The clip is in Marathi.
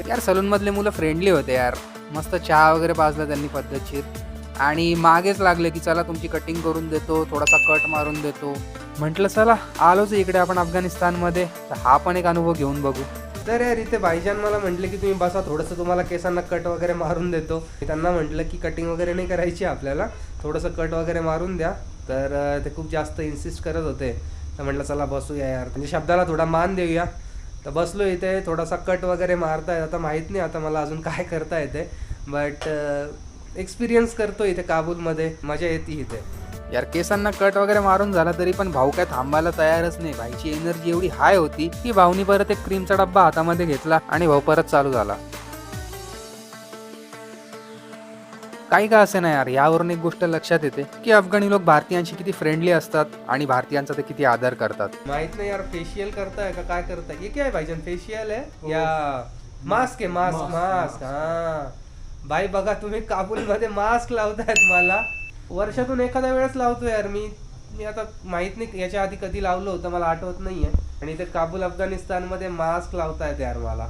यार सलूनमधले मुलं फ्रेंडली होते यार, मस्त चहा वगैरे पाजला त्यांनी पद्धतशीर आणि मागेच लागले की चला तुमची कटिंग करून देतो, थोडासा कट मारून देतो. म्हटलं चला आलोच इकडे आपण अफगाणिस्तानमध्ये, तर हा पण एक अनुभव घेऊन बघू. तर यार इथे भाईजान मला म्हटले की तुम्ही बसा, थोडंसं तुम्हाला केसांना कट वगैरे मारून देतो. त्यांना म्हटलं की कटिंग वगैरे नाही करायची आपल्याला, थोडंसं कट वगैरे मारून द्या. तर ते खूप जास्त इन्सिस्ट करत होते. तर म्हटलं चला बसूया यार, म्हणजे शब्दाला थोडा मान देऊया. तर बसलो इथे, थोडासा कट वगैरे मारताय. आता माहीत नाही आता मला अजून काय करता येते, बट एक्सपिरियन्स करतो इथे काबूलमध्ये, मजा येते इथे. यार केसांना कट वगैरे मारून झाला तरी पण भाऊ काय थांबायला तयारच नाही. भाईची एनर्जी एवढी हाय होती की भाऊनी परत एक क्रीमचा डब्बा हातामध्ये घेतला आणि भाऊ परत चालू झाला. काही का असे ना यार, यावरून एक गोष्ट लक्षात येते की अफगाणी लोक भारतीयांशी किती फ्रेंडली असतात आणि भारतीयांचा ते किती आदर करतात. माहित नाही यार, फेशियल करताय का काय करताय? हे काय भाईजान, फेशियल आहे या मास्क आहे? मास्क मास्क हा भाई बघा तुम्ही काबूलमध्ये मास्क लावतायत. मला वर्षातून एखाद्या वेळेस लावतो यार मी. आता माहित नाही याच्या आधी कधी लावलं होतं मला आठवत नाहीये. आणि ते काबूल अफगाणिस्तानमध्ये मास्क लावतायत यार मला.